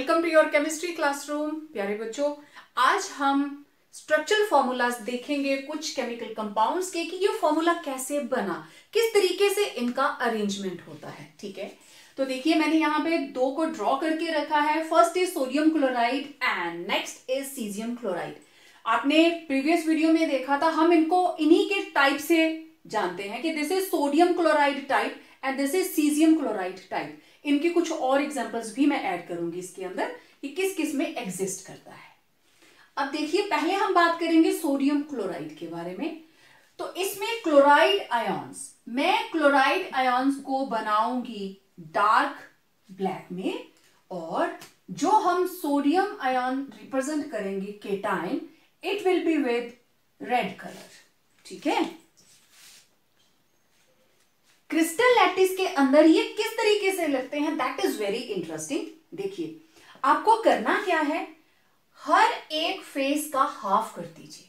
Welcome to your chemistry classroom. प्यारे बच्चों, आज हम स्ट्रक्चरल फॉर्मूलाज देखेंगे कुछ केमिकल कंपाउंड्स के कि ये फॉर्मूला कैसे बना, किस तरीके से इनका अरेंजमेंट होता है। ठीक है, तो देखिए मैंने यहाँ पे दो को ड्रॉ करके रखा है। First is sodium chloride and next is caesium chloride. आपने प्रीवियस वीडियो में देखा था, हम इनको इन्हीं के टाइप से जानते हैं कि this is sodium chloride type and this is caesium chloride type. इनकी कुछ और एग्जांपल्स भी मैं ऐड करूंगी इसके अंदर कि किस किस में एग्जिस्ट करता है। अब देखिए, पहले हम बात करेंगे सोडियम क्लोराइड के बारे में। तो इसमें क्लोराइड आयंस, मैं क्लोराइड आयंस को बनाऊंगी डार्क ब्लैक में, और जो हम सोडियम आयन रिप्रेजेंट करेंगे cation, it will be with red colour. ठीक है, क्रिस्टल लैटिस के अंदर ये किस तरीके से लगते हैं, दैट इज वेरी इंटरेस्टिंग। देखिए, आपको करना क्या है, हर एक फेस का हाफ कर दीजिए।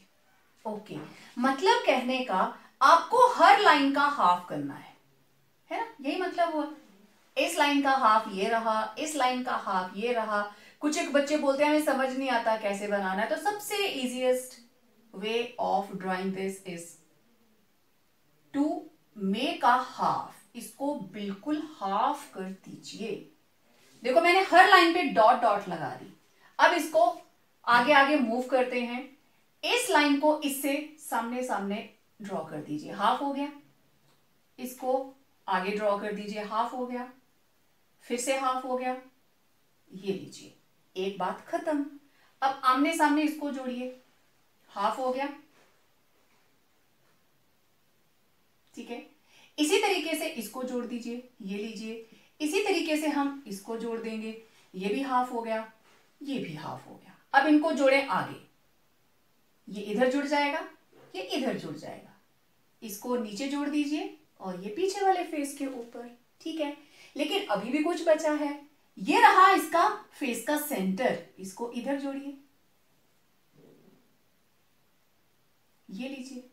ओके, मतलब कहने का आपको हर लाइन का हाफ करना है ना, यही मतलब हुआ। इस लाइन का हाफ ये रहा, इस लाइन का हाफ ये रहा। कुछ एक बच्चे बोलते हैं हमें समझ नहीं आता कैसे बनाना है, तो सबसे easiest way of drawing this is to make a half. इसको बिल्कुल हाफ कर दीजिए। देखो, मैंने हर लाइन पे डॉट डॉट लगा दी। अब इसको आगे आगे मूव करते हैं। इस लाइन को इससे सामने सामने ड्रॉ कर दीजिए, हाफ हो गया। इसको आगे ड्रॉ कर दीजिए, हाफ हो गया। फिर से हाफ हो गया। ये लीजिए, एक बात खत्म। अब आमने सामने इसको जोड़िए, हाफ हो गया। ठीक है, इसी तरीके से इसको जोड़ दीजिए, ये लीजिए। इसी तरीके से हम इसको जोड़ देंगे, ये भी हाफ हो गया, ये भी हाफ हो गया। अब इनको जोड़ें आगे, ये इधर जुड़ जाएगा, ये इधर जुड़ जाएगा। इसको नीचे जोड़ दीजिए और ये पीछे वाले फेस के ऊपर। ठीक है, लेकिन अभी भी कुछ बचा है। ये रहा इसका फेस का सेंटर, इसको इधर जोड़िए, ये लीजिए।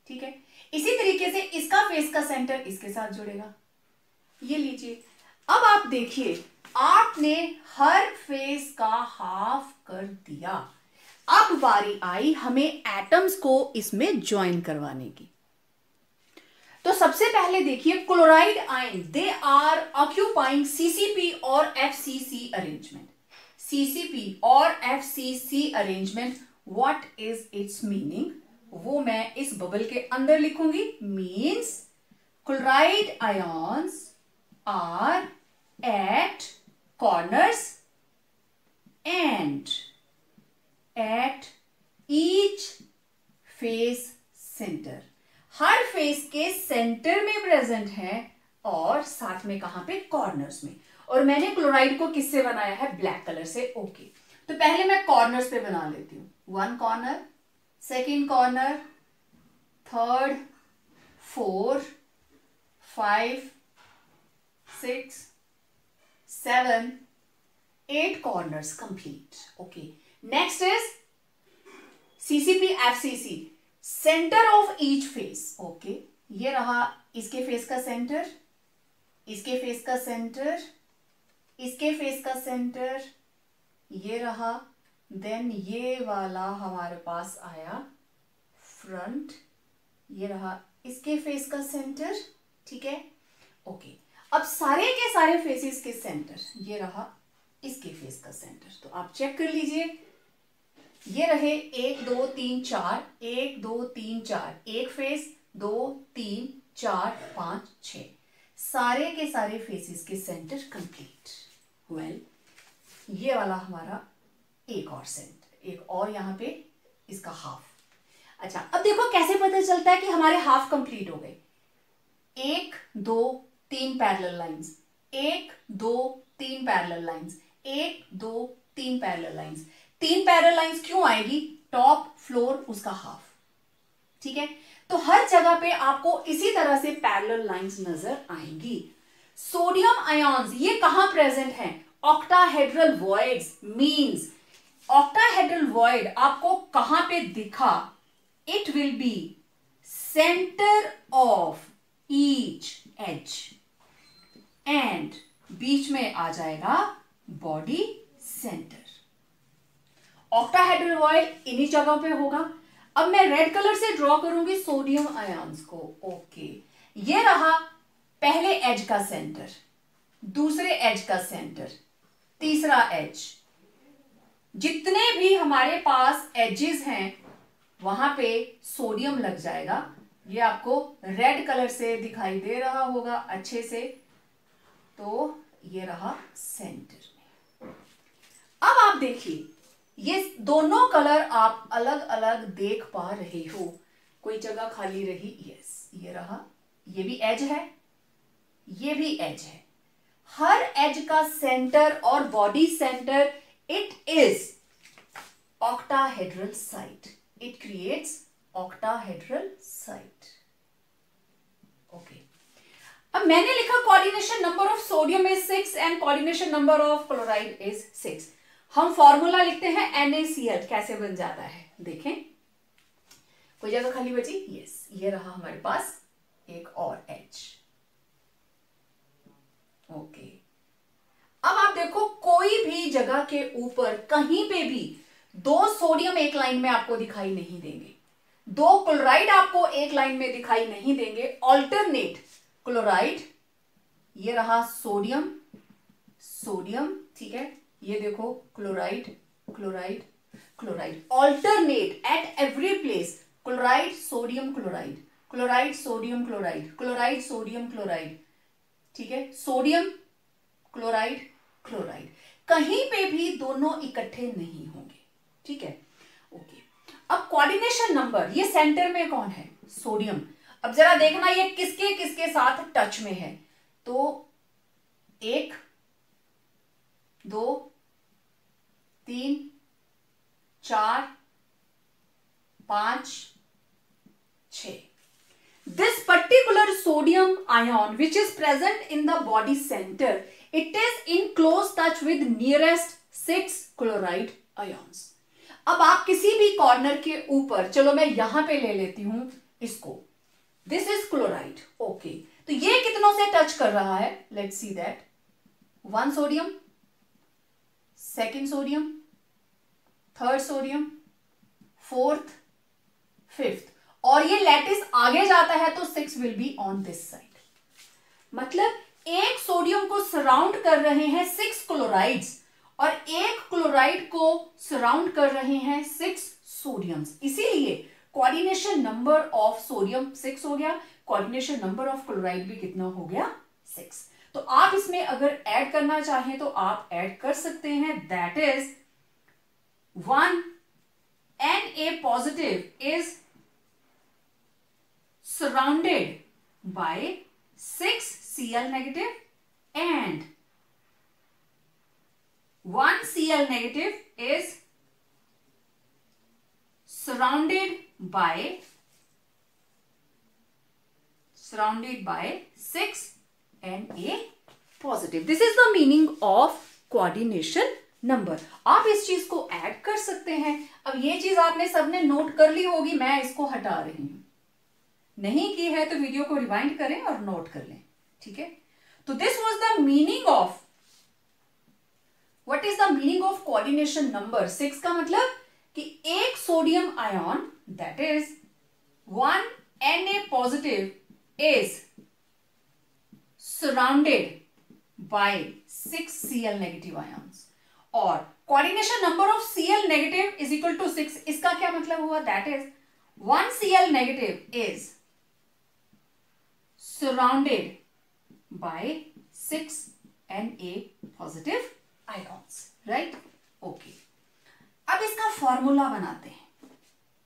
ठीक है, इसी तरीके से इसका फेस का सेंटर इसके साथ जुड़ेगा, ये लीजिए। अब आप देखिए, आपने हर फेस का हाफ कर दिया। अब बारी आई हमें एटम्स को इसमें ज्वाइन करवाने की। तो सबसे पहले देखिए, chloride ion, they are occupying CCP और एफसीसी अरेंजमेंट। सीसीपी और FCC arrangement, what is its meaning, वो मैं इस बबल के अंदर लिखूंगी। Means chloride ions are at corners and at each face centre. हर फेस के सेंटर में प्रेजेंट है और साथ में कहां पे, कॉर्नर्स में। और मैंने क्लोराइड को किससे बनाया है, ब्लैक कलर से। ओके, तो पहले मैं कॉर्नर्स पे बना लेती हूं। One corner, second corner, third, 4, 5, 6, 7, 8 corners complete. Okay, next is CCP FCC, center of each face. Okay, ये रहा इसके फेस का सेंटर, इसके फेस का सेंटर, इसके फेस का सेंटर, ये रहा। देन ये वाला हमारे पास आया फ्रंट, ये रहा इसके फेस का सेंटर। ठीक है, ओके। अब सारे के सारे फेसेस के सेंटर, ये रहा इसके फेस का सेंटर। तो आप चेक कर लीजिए, ये रहे 1 2 3 4, 1 2 3 4, एक फेस, 2 3 4 5 6, सारे के सारे फेसेस के सेंटर कंप्लीट। वेल, ये वाला हमारा एक और सेंटर, एक और यहां पे इसका हाफ। अच्छा, अब देखो कैसे पता चलता है कि हमारे हाफ कंप्लीट हो गए। 1 2 3 parallel lines, 1 2 3 parallel lines, 1 2 3 parallel lines. 3 parallel lines क्यों आएगी, टॉप फ्लोर उसका हाफ। ठीक है, तो हर जगह पे आपको इसी तरह से पैरेलल लाइंस नजर आएंगी। सोडियम आयंस ये कहां प्रेजेंट हैं, octahedral voids. Means octahedral void आपको कहां पे दिखा, it will be centre of each edge and बीच में आ जाएगा बॉडी सेंटर। ऑक्टाहेड्रल वॉइल इन्हीं जगहों पे होगा। अब मैं रेड कलर से ड्रॉ करूंगी सोडियम आयंस को। ओके, ये रहा पहले एज का सेंटर, दूसरे एज का सेंटर, तीसरा एज। जितने भी हमारे पास एजेस हैं वहां पे सोडियम लग जाएगा। ये आपको रेड कलर से दिखाई दे रहा होगा अच्छे से। तो ये रहा सेंटर में। अब आप देखिए, ये दोनों कलर आप अलग अलग देख पा रहे हो। कोई जगह खाली रही, यस, ये रहा, ये भी एज है, ये भी एज है। हर एज का सेंटर और body centre, it is octahedral site. It creates octahedral site. Okay. अब मैंने लिखा coordination number of sodium is 6 and coordination number of chloride is 6। हम फॉर्मूला लिखते हैं NaCl। कैसे बन जाता है देखें। कोई जगह खाली बची, यस, ये रहा हमारे पास एक और H। ओके, अब आप देखो कोई भी जगह के ऊपर कहीं पे भी दो सोडियम एक लाइन में आपको दिखाई नहीं देंगे, दो क्लोराइड आपको एक लाइन में दिखाई नहीं देंगे। ऑल्टरनेट क्लोराइड, ये रहा सोडियम, सोडियम, ठीक है, ये देखो chloride, chloride, chloride. Alternate at every place, chloride sodium chloride, chloride sodium chloride, chloride sodium chloride, ठीक है, सोडियम क्लोराइड क्लोराइड। कहीं पे भी दोनों इकट्ठे नहीं होंगे, ठीक है। ओके, अब कोऑर्डिनेशन नंबर, ये सेंटर में कौन है, सोडियम। अब जरा देखना ये किसके किसके साथ टच में है। तो 1 2 3 4 5 6। This particular sodium ion which is present in the body center, it is in close touch with nearest 6 chloride ions. अब आप किसी भी कॉर्नर के ऊपर, चलो मैं यहां पे ले लेती हूं इसको, दिस इज क्लोराइड। ओके, तो ये कितनों से टच कर रहा है, let's see that. 1 sodium, 2nd sodium, 3rd sodium, 4th, 5th, और ये लैटिस आगे जाता है तो 6 will be on this side. मतलब एक सोडियम को सराउंड कर रहे हैं 6 क्लोराइड्स और एक क्लोराइड को सराउंड कर रहे हैं 6 सोडियम्स। इसीलिए कोऑर्डिनेशन नंबर ऑफ सोडियम 6 हो गया, कोऑर्डिनेशन नंबर ऑफ क्लोराइड भी कितना हो गया, 6। तो आप इसमें अगर ऐड करना चाहें तो आप ऐड कर सकते हैं, that is 1 Na positive is surrounded by 6 Cl negative and 1 Cl negative is surrounded by 6 Na positive. This is the meaning of coordination number. आप इस चीज को ऐड कर सकते हैं। अब ये चीज आपने सबने नोट कर ली होगी, मैं इसको हटा रही हूं, नहीं की है तो वीडियो को रिवाइंड करें और नोट कर लें, ठीक है। तो this was the meaning of, what is the meaning of coordination number 6 का मतलब कि एक sodium ion that is 1 Na positive is surrounded by 6 Cl negative ions और coordination number of Cl negative is equal to 6। इसका क्या मतलब हुआ, that is 1 Cl negative is surrounded by 6 Na positive ions, right? Okay. अब इसका formula बनाते हैं,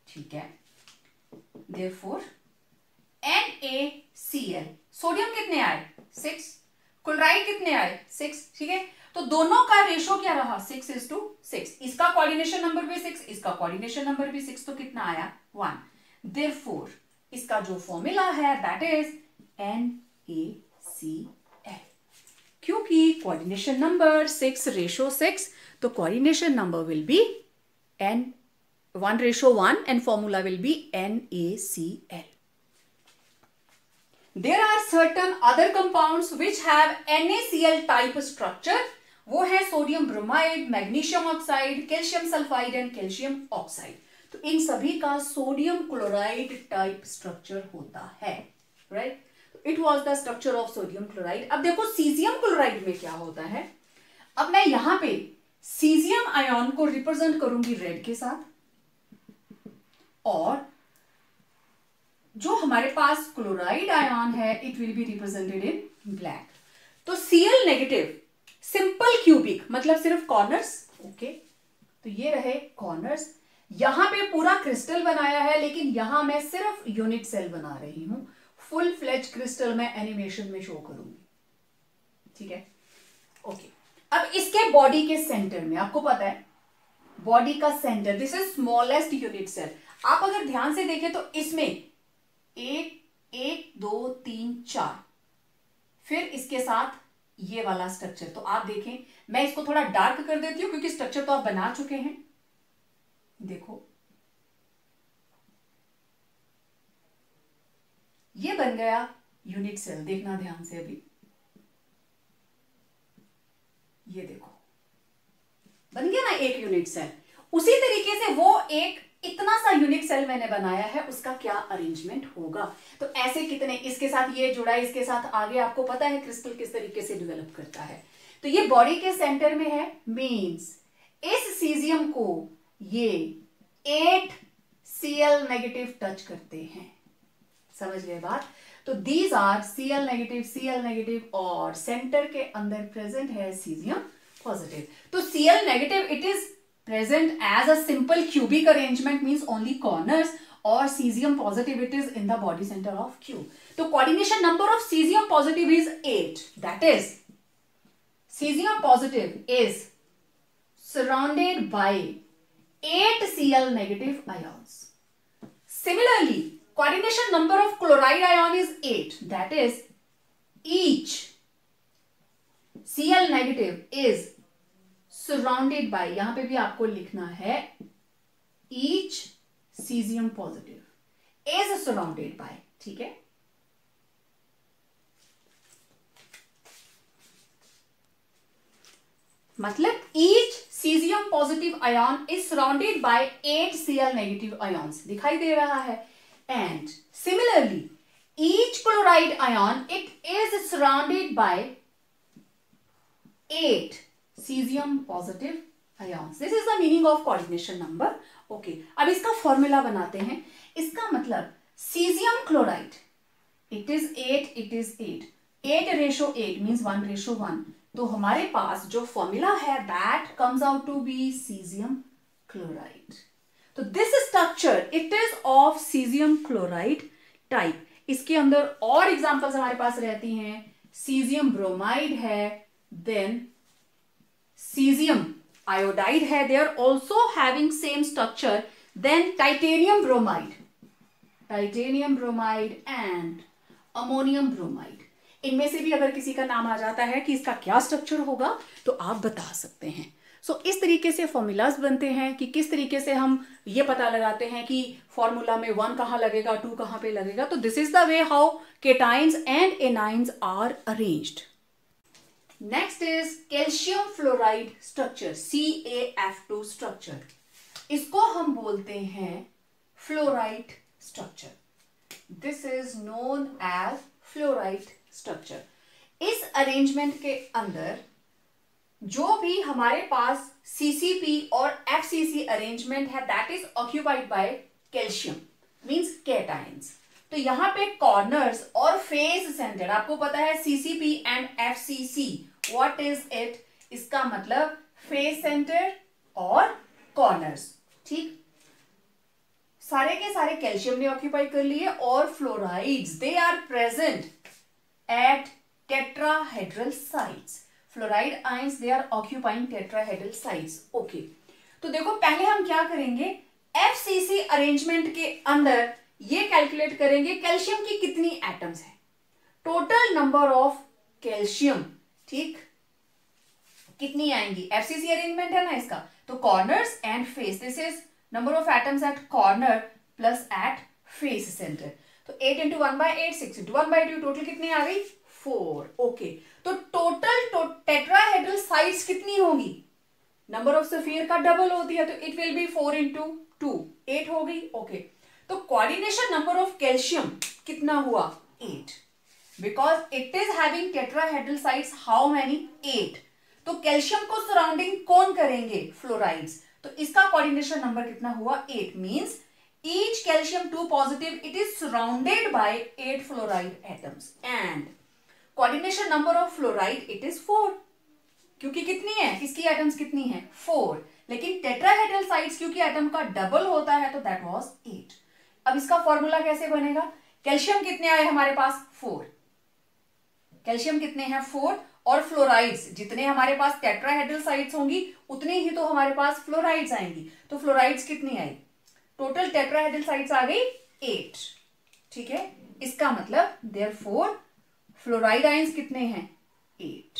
ठीक है। Therefore NaCl, सोडियम कितने आए, 6, क्लोराइड कितने आए, 6, ठीक है। तो दोनों का रेशो क्या रहा, 6:6। इसका कोऑर्डिनेशन नंबर भी 6, इसका कोऑर्डिनेशन नंबर भी 6, तो कितना आया, 1। Therefore इसका जो फॉर्मूला है दैट इज NaCl। क्योंकि कोऑर्डिनेशन नंबर 6 रेशो 6, तो coordination number will be 1:1 and formula will be NaCl. There are certain other compounds which have NaCl type structure वो है sodium bromide, magnesium oxide, calcium sulphide and calcium oxide. तो इन सभी का sodium chloride type structure होता है, right. It was the structure of sodium chloride. अब देखो caesium chloride में क्या होता है। अब मैं यहां पे सीजियम आयन को रिप्रेजेंट करूंगी रेड के साथ, और जो हमारे पास क्लोराइड आयन है it will be represented in black. तो Cl नेगेटिव सिंपल क्यूबिक मतलब सिर्फ कॉर्नर्स, ओके। तो ये रहे कॉर्नर्स। यहां पे पूरा क्रिस्टल बनाया है, लेकिन यहां मैं सिर्फ यूनिट सेल बना रही हूं। फुल फ्लेज क्रिस्टल मैं एनिमेशन में शो करूंगी, ठीक है, ओके। अब इसके बॉडी के सेंटर में आपको पता है बॉडी का centre, this is smallest unit cell. आप अगर ध्यान से देखें तो इसमें एक 2 3 4, फिर इसके साथ ये वाला स्ट्रक्चर। तो आप देखें, मैं इसको थोड़ा डार्क कर देती हूं क्योंकि स्ट्रक्चर तो आप बना चुके हैं। देखो ये बन गया यूनिट सेल, देखना ध्यान से। अभी ये देखो बन गया ना एक यूनिट सेल। उसी तरीके से वो एक इतना सा यूनिट सेल मैंने बनाया है, उसका क्या अरेंजमेंट होगा। तो ऐसे कितने, इसके साथ ये जुड़ा है, इसके साथ आगे, आपको पता है क्रिस्टल किस तरीके से डेवलप करता है। तो ये बॉडी के सेंटर में है, मींस इस सीजियम को ये 8 Cl नेगेटिव टच करते हैं, समझ गए बात। तो दीज आर Cl नेगेटिव और सेंटर के अंदर प्रेजेंट है सीजियम पॉजिटिव। तो Cl negative it is present as a simple cubic arrangement, means only corners, or cesium positive it is in the body center of Q. तो coordination number of cesium positive is 8. That is, cesium positive is surrounded by 8 Cl negative ions. Similarly, coordination number of chloride ion is 8. That is, each Cl negative is surrounded by, यहां पे भी आपको लिखना है each cesium positive is surrounded by, ठीक है। मतलब each cesium positive ion is surrounded by 8 Cl negative ions, दिखाई दे रहा है। And similarly, each chloride ion it is surrounded by 8 cesium positive ions. This is the meaning of coordination number. Okay. अब इसका formula बनाते हैं। इसका मतलब cesium chloride it is 8 ratio 8 means 1:1। तो हमारे पास जो फॉर्मूला है that comes out to be cesium chloride. तो this structure it is of cesium chloride type. इसके अंदर और एग्जांपल्स हमारे पास रहती हैं। cesium bromide है, then cesium iodide है, they are also having same structure, then titanium bromide and ammonium bromide। इनमें से भी अगर किसी का नाम आ जाता है कि इसका क्या स्ट्रक्चर होगा तो आप बता सकते हैं। सो इस तरीके से फॉर्मूलाज बनते हैं कि किस तरीके से हम ये पता लगाते हैं कि फॉर्मूला में 1 कहां लगेगा, 2 कहां पे लगेगा। तो this is the way how cations and anions are arranged. Next is calcium fluoride structure, CaF2 structure. इसको हम बोलते हैं fluoride structure. This is known as fluoride structure. इस अरेंजमेंट के अंदर जो भी हमारे पास CCP और FCC अरेंजमेंट है that is occupied by calcium, means cations. तो यहां पे कॉर्नर्स और फेस सेंटर, आपको पता है CCP and FCC what is it, इसका मतलब फेस सेंटर और कॉर्नर्स, ठीक। सारे के सारे कैल्शियम ने ऑक्यूपाई कर लिए और fluorides they are present at tetrahedral sites. Fluoride ions they are occupying tetrahedral sites, okay. तो देखो पहले हम क्या करेंगे, FCC अरेंजमेंट के अंदर ये कैलकुलेट करेंगे कैल्शियम की कितनी एटम्स है, टोटल नंबर ऑफ कैल्शियम, ठीक, कितनी आएंगी। FCC अरेंजमेंट है ना इसका, तो corners and face, this is number of atoms at corner plus at face centre. तो 8 into 1/8 6 into 1/2 टोटल कितनी आ गई 4, ओके। तो टोटल टेट्राहेड्रल साइड्स कितनी होगी? नंबर ऑफ स्फीयर का डबल होती है, तो इट विल बी 4 इंटू 2, 8 हो गई, ओके। तो कोऑर्डिनेशन नंबर ऑफ कैल्शियम कितना हुआ? 8, because it is having tetrahedral sides how many? 8। तो कैल्शियम को सराउंडिंग कौन करेंगे? फ्लोराइड्स। तो इसका कोऑर्डिनेशन नंबर कितना हुआ? 8 means each calcium 2 positive it is surrounded by 8 fluoride atoms and coordination number of fluoride it is 4, क्योंकि कितनी है इसकी एटम्स? कितनी है? 4। लेकिन टेट्राहेड्रल साइड्स क्योंकि एटम का डबल होता है तो दैट वाज 8। अब इसका फॉर्मूला कैसे बनेगा? कैल्शियम कितने आए हमारे पास? 4। कैल्शियम कितने हैं? 4। और फ्लोराइड्स जितने हमारे पास टेट्राहेड्रल साइड्स होंगी उतने ही तो हमारे पास फ्लोराइड्स आएंगी। तो फ्लोराइड्स कितनी आई? टोटल टेट्राहेड्रल साइड्स आ गई 8, ठीक है। इसका मतलब देयरफॉर फ्लोराइड आयंस कितने हैं? 8।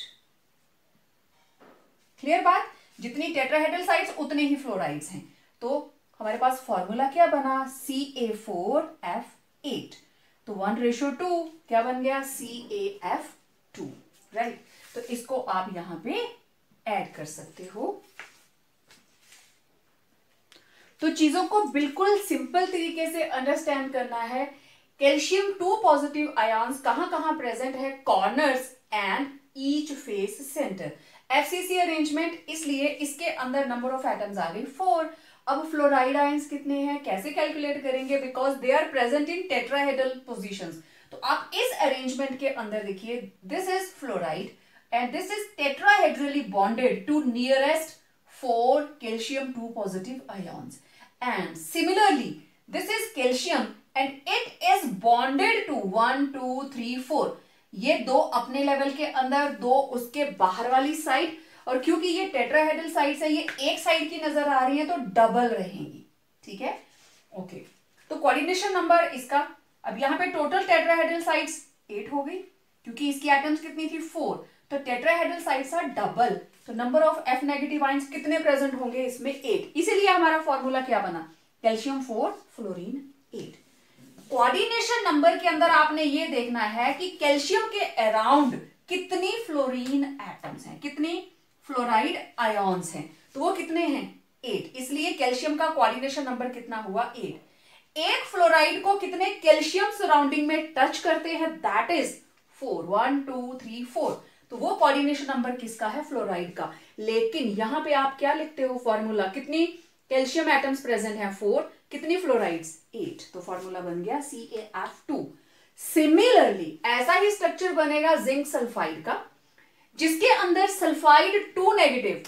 क्लियर बात? जितनी टेट्राहेड्रल साइड्स उतने ही फ्लोराइड्स हैं। तो हमारे पास फॉर्मूला क्या बना? CA4F8। तो 1:2 क्या बन गया? CaF2, right. तो इसको आप यहां पे ऐड कर सकते हो। तो चीजों को बिल्कुल सिंपल तरीके से अंडरस्टैंड करना है। कैल्शियम 2 पॉजिटिव आयंस कहां कहां प्रेजेंट है? Corners and each face centre. FCC arrangement, इसलिए इसके अंदर नंबर ऑफ एटम्स आ गई 4। अब फ्लोराइड आयंस कितने हैं कैसे कैलकुलेट करेंगे? Because they are present in tetrahedral positions. तो आप इस अरेंजमेंट के अंदर देखिए, this is fluoride and this is tetrahedrally bonded to nearest 4 calcium 2 positive ions, and similarly this is calcium and it is bonded to 1 2 3 4। ये दो अपने level के अंदर, दो उसके बाहर वाली साइड, और क्योंकि ये टेट्राहेड्रल साइड्स है ये एक साइड की नजर आ रही है तो डबल रहेंगी, ठीक है, ओके। तो कोऑर्डिनेशन नंबर इसका, अब यहां पे टोटल टेट्राहेड्रल साइड्स 8 हो गई क्योंकि इसकी एटम्स कितनी थी? 4। तो टेट्राहेड्रल साइड्स आर डबल, तो number of F negative ions कितने प्रेजेंट होंगे इसमें? 8। इसीलिए हमारा फॉर्मूला क्या बना? Calcium 4 fluorine 8। कोऑर्डिनेशन नंबर के अंदर आपने ये देखना है कि कैल्शियम के अराउंड कितनी फ्लोरीन एटम्स हैं, कितनी फ्लोराइड आयंस हैं। तो वो कितने हैं? 8। इसलिए कैल्शियम का कोऑर्डिनेशन नंबर कितना हुआ? 8। एक फ्लोराइड को कितने कैल्शियम सराउंडिंग में टच करते हैं? That is 4, 1 2 3 4। तो वो कोऑर्डिनेशन नंबर किसका है? फ्लोराइड का। लेकिन यहां पे आप क्या लिखते हो फॉर्मूला? कितनी कैल्शियम एटम्स प्रेजेंट हैं? 4। कितनी फ्लोराइड्स? 8। तो फॉर्मूला बन गया CaF2। सिमिलरली ऐसा ही स्ट्रक्चर बनेगा जिंक सल्फाइड का, जिसके अंदर sulphide 2 negative,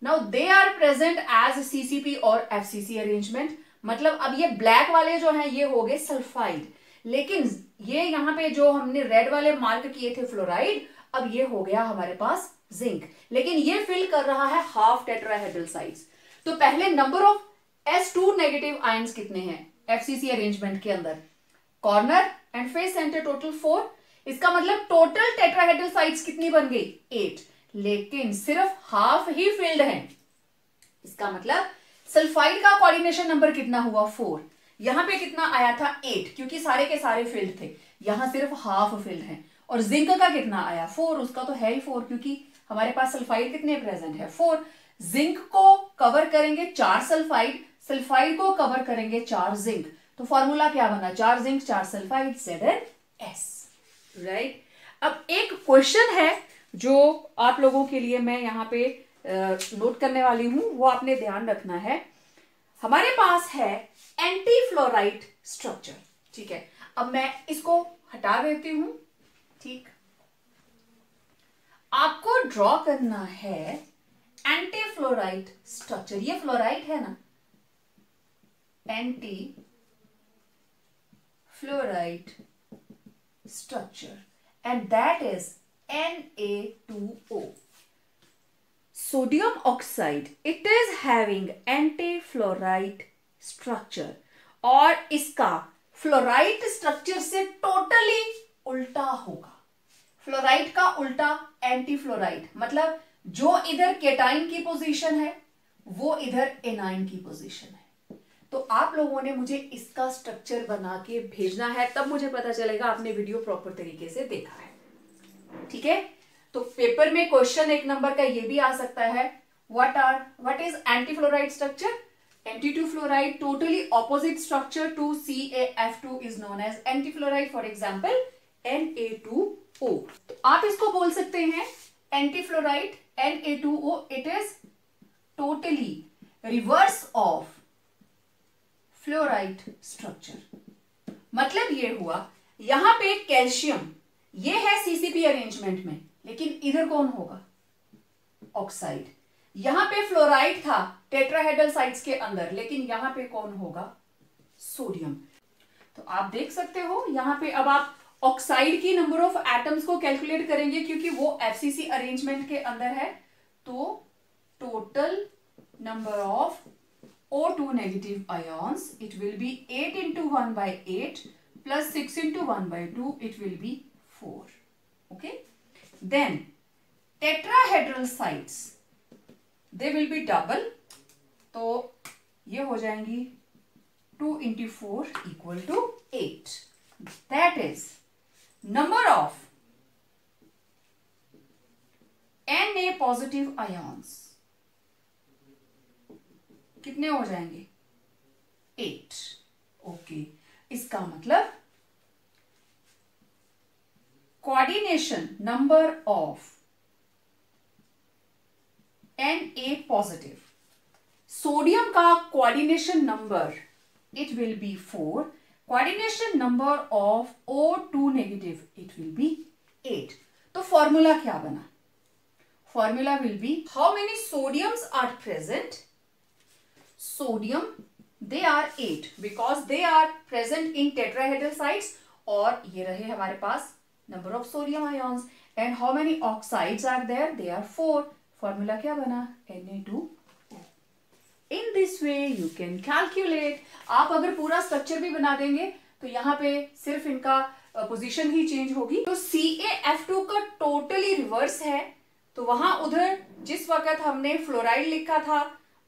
now they are present as CCP और FCC अरेंजमेंट। मतलब अब ये ब्लैक वाले जो हैं ये हो गए सल्फाइड, लेकिन ये यहां पे जो हमने रेड वाले मार्क किए थे फ्लोराइड, अब ये हो गया हमारे पास जिंक, लेकिन ये फिल कर रहा है हाफ टेट्राहेड्रल साइड्स। तो पहले number of S2 negative ions कितने हैं FCC अरेंजमेंट के अंदर? Corner and face centre total 4। इसका मतलब टोटल टेट्राहेड्रल साइड्स कितनी बन गई? 8। लेकिन सिर्फ हाफ ही फिल्ड है। इसका मतलब सल्फाइड का कोऑर्डिनेशन नंबर कितना हुआ? 4। यहां पे कितना आया था? 8, क्योंकि सारे के सारे फिल्ड थे। यहां सिर्फ हाफ फिल्ड है। और जिंक का कितना आया? 4। उसका तो है ही 4, क्योंकि हमारे पास सल्फाइड कितने प्रेजेंट है? 4। जिंक को कवर करेंगे 4 सल्फाइड, सल्फाइड को कवर करेंगे 4 जिंक। तो फॉर्मूला क्या बना? 4 जिंक 4 सल्फाइड ZnS, राइट। अब एक क्वेश्चन है जो आप लोगों के लिए मैं यहां पे नोट करने वाली हूं, वो आपने ध्यान रखना है। हमारे पास है एंटी फ्लोराइड स्ट्रक्चर, ठीक है। अब मैं इसको हटा देती हूं, ठीक। आपको ड्रॉ करना है एंटी फ्लोराइड स्ट्रक्चर। ये फ्लोराइड है ना, anti fluoride structure, and that is Na2O. Sodium oxide, it is having anti-fluoride structure, और इसका फ्लोराइड स्ट्रक्चर से टोटली उल्टा होगा। फ्लोराइड का उल्टा एंटी फ्लोराइड, मतलब जो इधर केटाइन की पोजीशन है वो इधर एनाइन की पोजीशन है। तो आप लोगों ने मुझे इसका स्ट्रक्चर बना के भेजना है, तब मुझे पता चलेगा आपने वीडियो प्रॉपर तरीके से देखा है। ठीक है, तो पेपर में क्वेश्चन 1 नंबर का ये भी आ सकता है, what is antifluorite structure? Nt2 fluoride totally opposite structure to CaF2 is known as antifluoride. For example, Na2O. तो आप इसको बोल सकते हैं antifluoride Na2O. It is totally reverse of fluoride structure. मतलब ये हुआ, यहां पे कैल्शियम ये है CCP अरेंजमेंट में, लेकिन इधर कौन होगा? ऑक्साइड. यहां पे फ्लोराइड था टेट्राहेड्रल साइट्स के अंदर, लेकिन यहां पे कौन होगा? सोडियम. तो आप देख सकते हो यहां पे अब आप ऑक्साइड की नंबर ऑफ एटम्स को कैलकुलेट करेंगे, क्योंकि वो FCC अरेंजमेंट के अंदर है. तो total number of O2 negative ions, it will be 8 into 1/8 plus 6 into 1/2, it will be 4. Okay, then tetrahedral sites, they will be double, तो ये हो जाएंगी 2 into 4 equal to 8. That is number of Na positive ions कितने हो जाएंगे? 8. Okay, इसका मतलब coordination number of Na positive, sodium का coordination number it will be 4. Coordination number of O2 negative it will be 8. तो फॉर्मूला क्या बना? Formula will be how many sodiums are present? Sodium, they are 8 because they are present in tetrahedral sites. और ये रहे हमारे पास number of sodium ions. And how many oxides are there? They are 4. Formula क्या बना? Na2O. In this way you can calculate. आप अगर पूरा structure भी बना देंगे तो यहाँ पे सिर्फ इनका पोजीशन ही चेंज होगी. तो CaF2 का टोटली रिवर्स है, तो वहां उधर जिस वक्त हमने फ्लोराइड लिखा था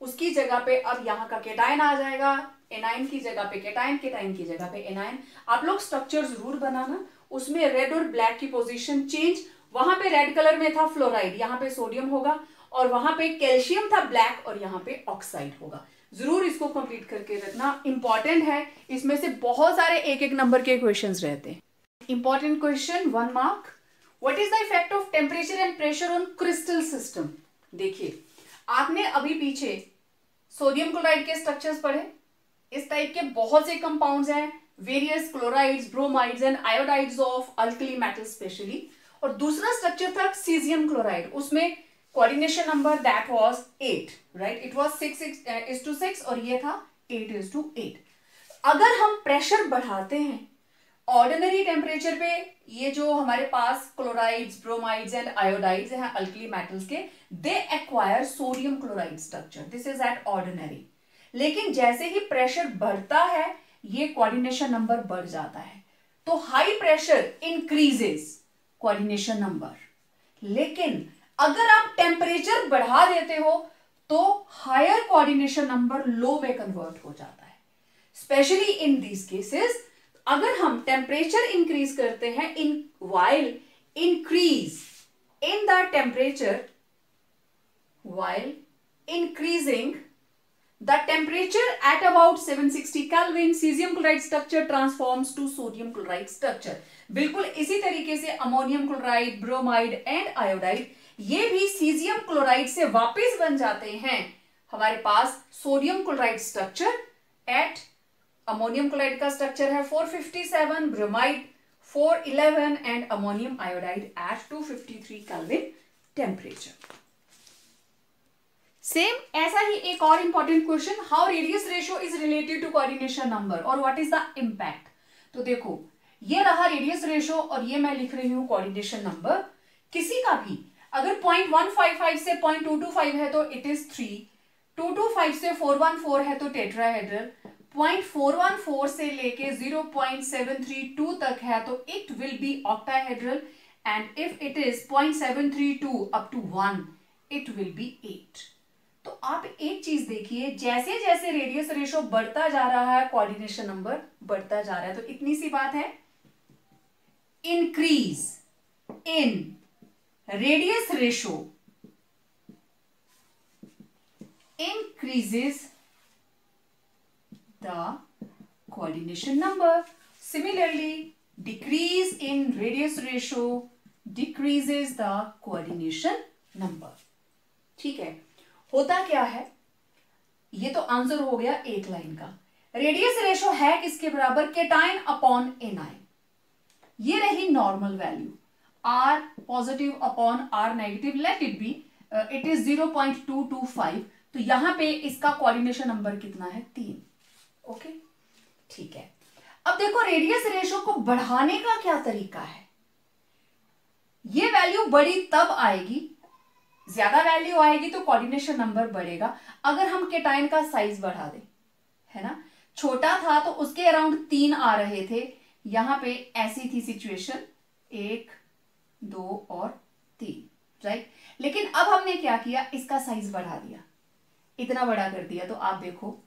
उसकी जगह पे अब यहाँ का केटाइन आ जाएगा. एनाइन की जगह पे केटाइन, केटाइन की जगह पे एनाइन. आप लोग स्ट्रक्चर जरूर बनाना, उसमें रेड और ब्लैक की पोजीशन चेंज. वहां पे रेड कलर में था फ्लोराइड, यहाँ पे सोडियम होगा, और वहां पे कैल्शियम था ब्लैक, और यहाँ पे ऑक्साइड होगा. जरूर इसको कंप्लीट करके रखना, इंपॉर्टेंट है. इसमें से बहुत सारे 1-1 नंबर के क्वेश्चंस रहते हैं. Important question 1 mark. What is the effect of temperature and pressure on crystal system? देखिए, आपने अभी पीछे सोडियम क्लोराइड के स्ट्रक्चर्स पढ़े. इस टाइप के बहुत से कंपाउंड्स हैं, various chlorides, bromides and iodides of alkali metals specially. और दूसरा स्ट्रक्चर था सीजियम क्लोराइड, उसमें coordination number that was 8, right? It was 6:6 और ये था 8:8. अगर हम प्रेशर बढ़ाते हैं ऑर्डिनरी टेम्परेचर पे, ये जो हमारे पास क्लोराइड्स, ब्रोमाइड्स एंड आयोडाइड्स हैं अल्कली मेटल्स के, they acquire sodium chloride structure. This is at ordinary. लेकिन जैसे ही प्रेशर बढ़ता है ये कोऑर्डिनेशन नंबर बढ़ जाता है. तो high pressure increases coordination number, लेकिन अगर आप टेम्परेचर बढ़ा देते हो तो हायर कोऑर्डिनेशन नंबर लो में कन्वर्ट हो जाता है. स्पेशली इन दीज केसेस, अगर हम टेम्परेचर इंक्रीज करते हैं in while increase in the temperature, while increasing the temperature at about 760 Kelvin, cesium chloride structure transforms to sodium chloride structure. बिल्कुल इसी तरीके से ammonium chloride, bromide and iodide, ये भी सीजियम क्लोराइड से वापस बन जाते हैं हमारे पास sodium chloride structure. At ammonium chloride का स्ट्रक्चर है 457, bromide 411 and ammonium iodide at 253 kelvin temperature. Same ऐसा ही एक और important question, how radius ratio is related to coordination number और व्हाट इज द इम्पैक्ट. तो देखो, ये रहा रेडियस रेशियो और ये मैं लिख रही हूं कोऑर्डिनेशन नंबर. किसी का भी अगर 0.155 से 0.225 है तो इट इज 3, 225 से 414 है तो टेट्राहेड्रल, 0.414 से लेके 0.732 तक है तो it will be octahedral, and if it is 0.732 up to 1 it will be 8. तो आप एक चीज देखिए, जैसे जैसे रेडियस रेशियो बढ़ता जा रहा है कोऑर्डिनेशन नंबर बढ़ता जा रहा है. तो इतनी सी बात है, increase in radius ratio increases the coordination number. Similarly, decrease in radius ratio decreases the coordination number. ठीक है, होता क्या है, ये तो आंसर हो गया एक लाइन का। रेडियस रेशो है किसके बराबर, केटाइन अपॉन एनाइन। ये रही normal value, r positive upon r negative, let it be, it is 0.225। तो यहां पे इसका कोऑर्डिनेशन नंबर कितना है, 3। ओके, ठीक है। अब देखो रेडियस रेशो को बढ़ाने का क्या तरीका है। ये वैल्यू बड़ी तब आएगी, ज्यादा वैल्यू आएगी तो कोऑर्डिनेशन नंबर बढ़ेगा अगर हम केटाइन का साइज बढ़ा दें, है ना। छोटा था तो उसके अराउंड 3 आ रहे थे, यहां पे ऐसी थी सिचुएशन 1, 2 और 3, राइट। लेकिन अब हमने क्या किया, इसका साइज बढ़ा दिया, इतना बड़ा कर दिया, तो आप देखो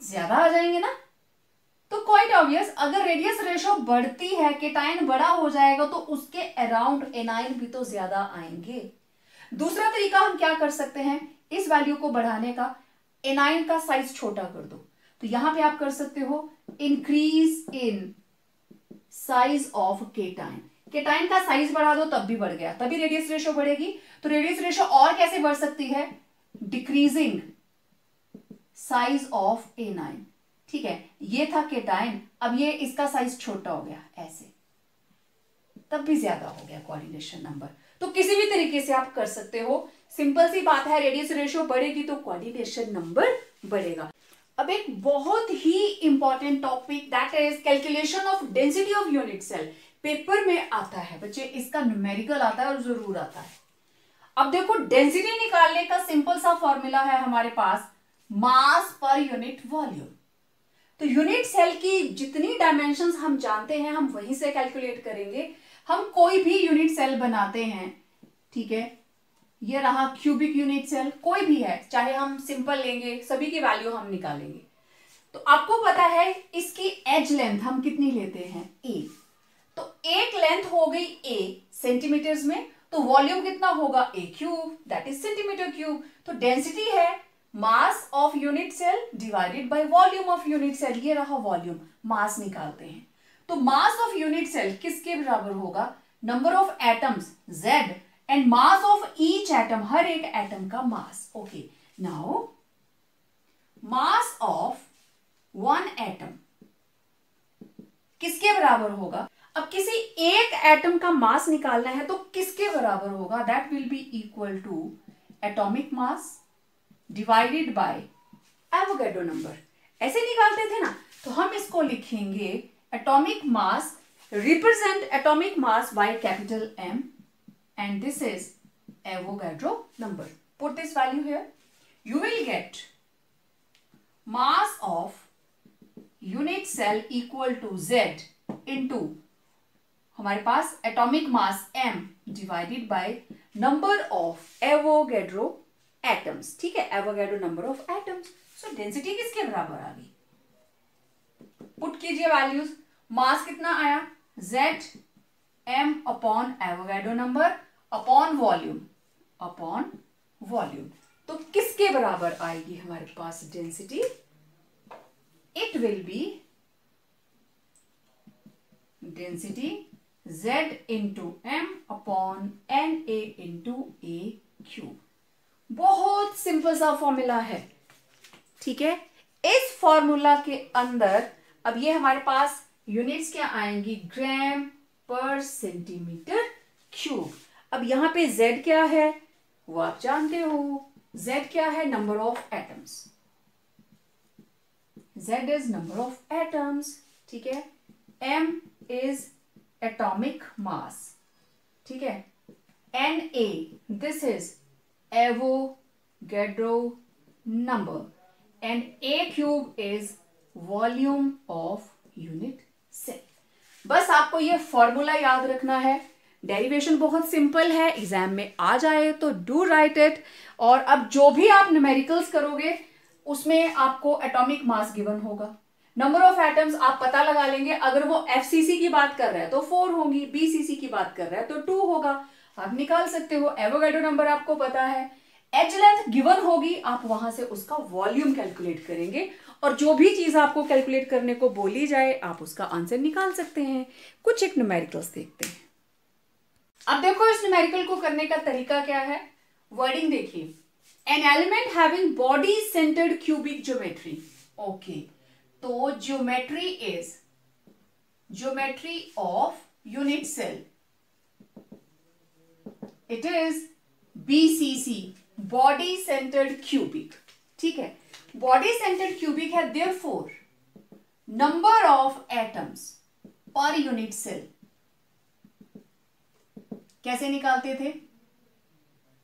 ज्यादा आ जाएंगे ना। तो क्वाइट ऑब्वियस, अगर रेडियस रेशो बढ़ती है, केटाइन बड़ा हो जाएगा, तो उसके अराउंड एनाइन भी तो ज्यादा आएंगे। दूसरा तरीका हम क्या कर सकते हैं, इस वैल्यू को बढ़ाने का, एनाइन का साइज छोटा कर दो। तो यहां पे आप कर सकते हो increase in size of cation. Cation का साइज बढ़ा दो तब भी बढ़ गया, तभी रेडियस रेशो बढ़ेगी। तो रेडियस रेशो और कैसे बढ़ सकती है, डिक्रीजिंग साइज ऑफ एनाइन। ठीक है, ये था केटाइन, अब ये इसका साइज छोटा हो गया ऐसे, तब भी ज्यादा हो गया कोऑर्डिनेशन नंबर। तो किसी भी तरीके से आप कर सकते हो, सिंपल सी बात है, रेडियस रेशियो बढ़ेगी तो कोऑर्डिनेशन नंबर बढ़ेगा। अब एक बहुत ही important topic, that is calculation of density of unit cell. Paper में आता है बच्चे, इसका न्यूमेरिकल आता है और जरूर आता है। अब देखो डेंसिटी निकालने का सिंपल सा फॉर्मूला है हमारे पास, मास पर यूनिट वॉल्यूम। तो यूनिट सेल की जितनी डायमेंशंस हम जानते हैं हम वहीं से कैलकुलेट करेंगे। हम कोई भी यूनिट सेल बनाते हैं, ठीक है, ये रहा क्यूबिक यूनिट सेल, कोई भी है, चाहे हम सिंपल लेंगे, सभी की वैल्यू हम निकालेंगे। तो आपको पता है इसकी एज लेंथ हम कितनी लेते हैं, ए। तो एक लेंथ हो गई ए सेंटीमीटर्स में, तो वॉल्यूम कितना होगा, a cube, that is centimetre cube. तो डेंसिटी है mass of unit cell divided by volume of unit cell, ये रहा वॉल्यूम, मास निकालते हैं। तो मास ऑफ यूनिट सेल किसके बराबर होगा, number of atoms Z and mass of each atom, हर एक एटम का mass. Okay, now mass of one atom किसके बराबर होगा। अब किसी एक एटम का मास निकालना है तो किसके बराबर होगा, that will be equal to atomic mass divided by Avogadro number. ऐसे निकालते थे ना, तो हम इसको लिखेंगे atomic mass, represent atomic mass by capital M and this is Avogadro number. Put this value here. You will get mass of unit cell equal to Z into हमारे पास atomic mass M divided by number of Avogadro atoms. ठीक है, Avogadro number of atoms. So density किसके बराबर आ गई, put कीजिए values. मास कितना आया, Z M upon Avogadro number upon volume. तो किसके बराबर आएगी हमारे पास density, it will be density Z into M upon NA into A cube. बहुत सिंपल सा फॉर्मूला है, ठीक है। इस फॉर्मूला के अंदर अब ये हमारे पास यूनिट्स क्या आएंगी, ग्राम पर सेंटीमीटर क्यूब। अब यहां पे Z क्या है वो आप जानते हो, Z क्या है, number of atoms, Z is number of atoms, ठीक है। M इज एटॉमिक मास, ठीक है। Na this is Avogadro number and A cube is volume of unit cell. बस आपको ये फॉर्मूला याद रखना है, डेरिवेशन बहुत सिंपल है, एग्जाम में आ जाए तो डू राइट इट। और अब जो भी आप न्यूमेरिकल्स करोगे उसमें आपको एटॉमिक मास गिवन होगा, नंबर ऑफ एटम्स आप पता लगा लेंगे, अगर वो एफसीसी की बात कर रहा है तो 4 होंगी, बीसीसी की बात कर रहा है तो 2 होगा, आप निकाल सकते हो। एवोगाड्रो नंबर आपको पता है, एज लेंथ गिवन होगी, आप वहां से उसका वॉल्यूम कैलकुलेट करेंगे और जो भी चीज आपको कैलकुलेट करने को बोली जाए आप उसका आंसर निकाल सकते हैं। कुछ एक न्यूमेरिकल्स देखते हैं। अब देखो इस न्यूमेरिकल को करने का तरीका क्या है, वर्डिंग देखिए, an element having body centred cubic geometry. Okay, तो geometry of unit cell, it is BCC, body centred cubic. ठीक है, बॉडी सेंटर्ड क्यूबिक है, therefore number of atoms per unit cell कैसे निकालते थे,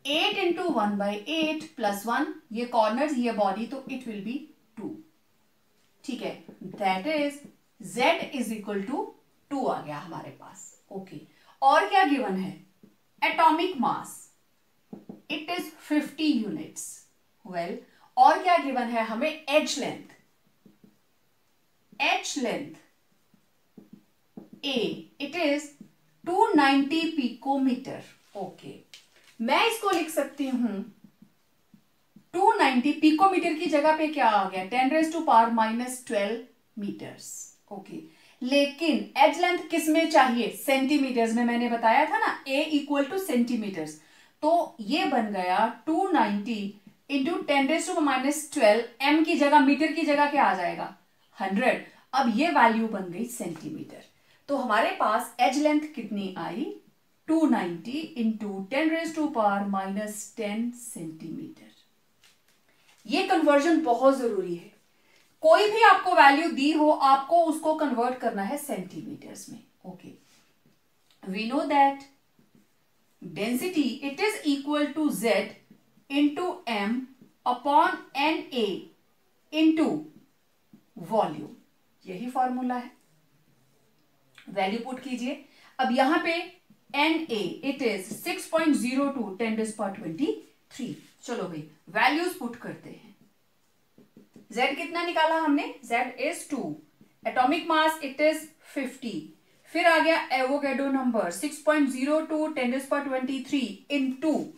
8 इंटू 1/8 प्लस 1, ये corners ये body, तो इट विल बी 2। ठीक है, that is Z is equal to 2 आ गया हमारे पास। ओके, और क्या गिवन है, atomic mass it is 50 units. Well, और क्या गिवन है हमें, edge length A it is 290 picometre. Okay, मैं इसको लिख सकती हूं 290 पिकोमीटर की जगह पे क्या आ गया, 10⁻⁻12 मीटर्स। ओके, लेकिन एज लेंथ किस में चाहिए, सेंटीमीटर्स में, मैंने बताया था ना A इक्वल टू सेंटीमीटर्स, तो ये बन गया 290 इंटू 10⁻12, m की जगह मीटर की जगह क्या आ जाएगा, 100। अब ये वैल्यू बन गई सेंटीमीटर, तो हमारे पास एज लेंथ कितनी आई, 290 इंटू 10⁻⁻10 सेंटीमीटर। ये कन्वर्जन बहुत जरूरी है, कोई भी आपको वैल्यू दी हो आपको उसको कन्वर्ट करना है सेंटीमीटर्स में। Okay, we know that density it is equal to Z into M upon NA into volume, यही फॉर्मूला है। वैल्यू पुट कीजिए, अब यहां पे NA इट इज 6.02 10⁻23। चलो भाई वैल्यूज पुट करते हैं। Z कितना निकाला हमने, Z is 2, atomic mass it is 50, फिर आ गया एवोगाड्रो नंबर 6.02 10⁻23 इंटू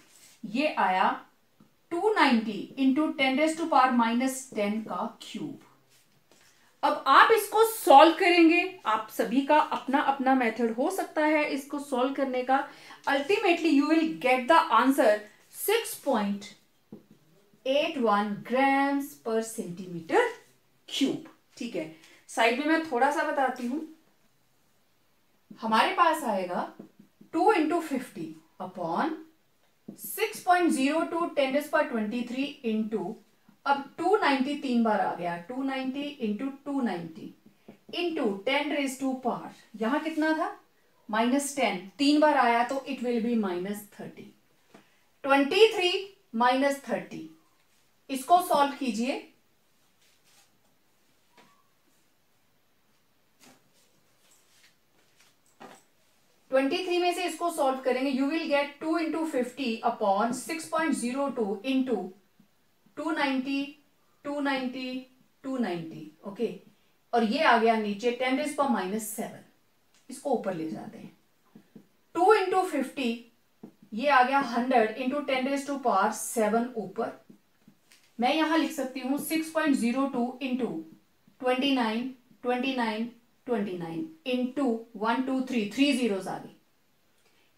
ये आया 290 इंटू 10⁻⁻10 का क्यूब। अब आप इसको सॉल्व करेंगे, आप सभी का अपना अपना मेथड हो सकता है इसको सॉल्व करने का। Ultimately you will get the answer 6.81 grams पर सेंटीमीटर क्यूब। ठीक है, साइड में मैं थोड़ा सा बताती हूं, हमारे पास आएगा 2 इंटू 50 अपॉन 6.02 10⁻23 इंटू, अब 290 3 बार आ गया, 290 इंटू 290 इंटू 10⁻, यहां कितना था -10, 3 बार आया तो इट विल बी -30, 23 -30, इसको सॉल्व कीजिए। (23) में से इसको सॉल्व करेंगे, you will gate 2 into 50 upon 6.02 into 290 290 290। Okay, और ये आ गया नीचे 10⁻⁻7, इसको ऊपर ले जाते हैं, 2 इंटू 50 ये आ गया 100 इंटू 10⁻7 ऊपर, मैं यहां लिख सकती हूं 6.02 इंटू 29 29 29 इंटू 1 2 3 3 जीरोस आ गई,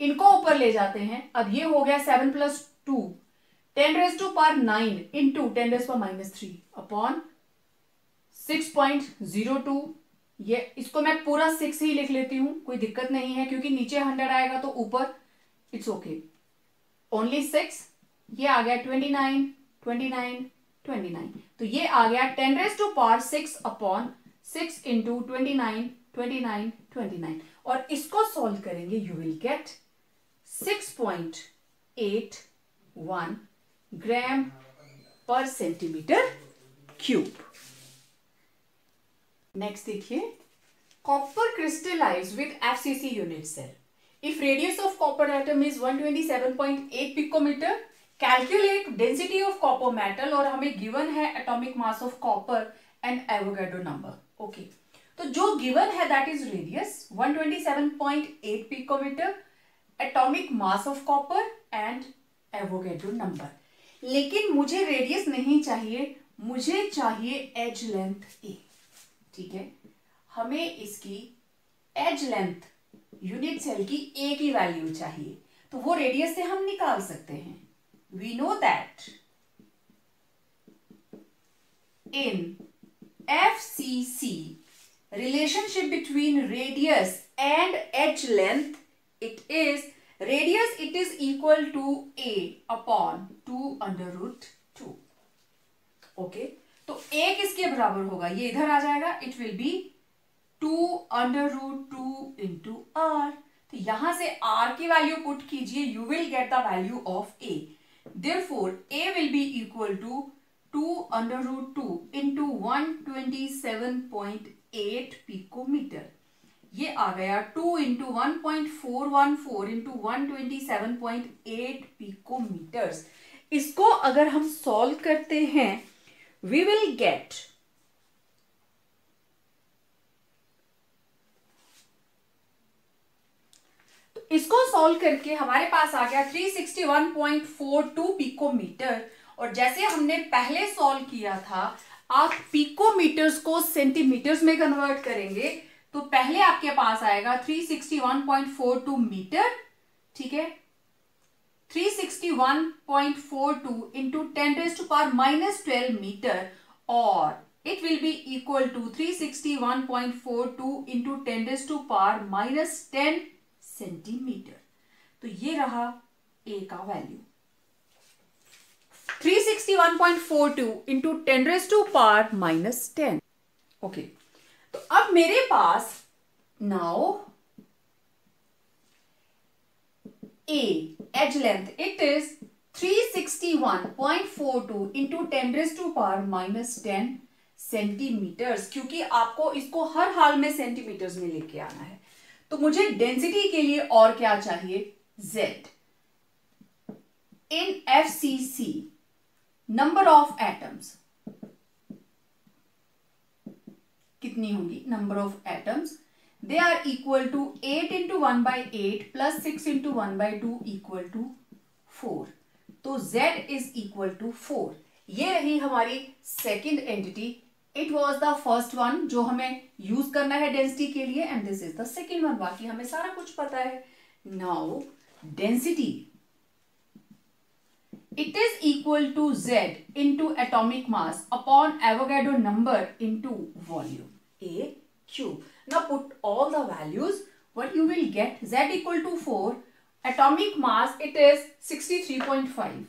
इनको ऊपर ले जाते हैं। अब ये हो गया 7 + 2 10⁻9 इंटू 10⁻3 अपॉन 6.02, ये इसको मैं पूरा 6 ही लिख लेती हूं, कोई दिक्कत नहीं है क्योंकि नीचे 100 आएगा तो ऊपर इट्स ओके, ओनली 6, ये आ गया 29 29 29, तो ये आ गया 10⁻6 अपॉन 6 इंटू 29 29 29, और इसको सॉल्व करेंगे यू विल गेट 6.81 ग्राम पर सेंटीमीटर क्यूब। नेक्स्ट देखिए, copper crystallize with FCC unit cell, if radius of copper atom is 127.8 picometre, calculate density of copper metal, और हमें गिवन है atomic mass of copper and Avogadro number. Okay, तो जो given है that is radius 127.8 picometre, atomic mass of copper and Avogadro number. लेकिन मुझे radius नहीं चाहिए, मुझे चाहिए एज लेंथ ए। ठीक है, हमें इसकी एज लेंथ यूनिट सेल की ए की वैल्यू चाहिए, तो वो रेडियस से हम निकाल सकते हैं। We know that in FCC relationship between radius and edge length, it is radius, it is equal to a upon 2 under root 2. Okay, तो a किसके बराबर होगा, ये इधर आ जाएगा, it will B 2 under root 2 into r। तो यहां से r की वैल्यू पुट कीजिए, you will get the value of a। Therefore a will be equal to 2 under root 2 into 127.8 picometre. ये आ गया 2 into 1.414 into 127.8 पिकोमीटर्स। इसको अगर हम सॉल्व करते हैं, वी विल गेट इसको सॉल्व करके हमारे पास आ गया 361.42 पिकोमीटर। और जैसे हमने पहले सॉल्व किया था, आप पिकोमीटर्स को सेंटीमीटर्स में कन्वर्ट करेंगे, तो पहले आपके पास आएगा 361.42 मीटर। ठीक है, 361.42 इंटू 10⁻⁻12 मीटर, और it will be equal to 361.42 into 10⁻⁻10 centimetre. तो ये रहा ए का वैल्यू, 361.42 इंटू 10⁻⁻10। ओके, तो अब मेरे पास now a edge length, it is 361.42 into 10⁻⁻10 centimetres, क्योंकि आपको इसको हर हाल में सेंटीमीटर्स में लेके आना है। तो मुझे डेंसिटी के लिए और क्या चाहिए, Z। In FCC number of atoms कितनी होंगी, number of atoms, they are equal to 8 into 1/8 plus 6 into 1/2 equal to 4। तो Z इज इक्वल टू 4। ये रही हमारी second entity. It was the first one जो हमें यूज करना है डेंसिटी के लिए, and this is the second one. बाकी हमें सारा कुछ पता है। Now density, it is equal to Z into atomic mass upon Avogadro number into volume A cube. Now put all the values. What you will get, Z equal to 4, atomic mass it is 63.5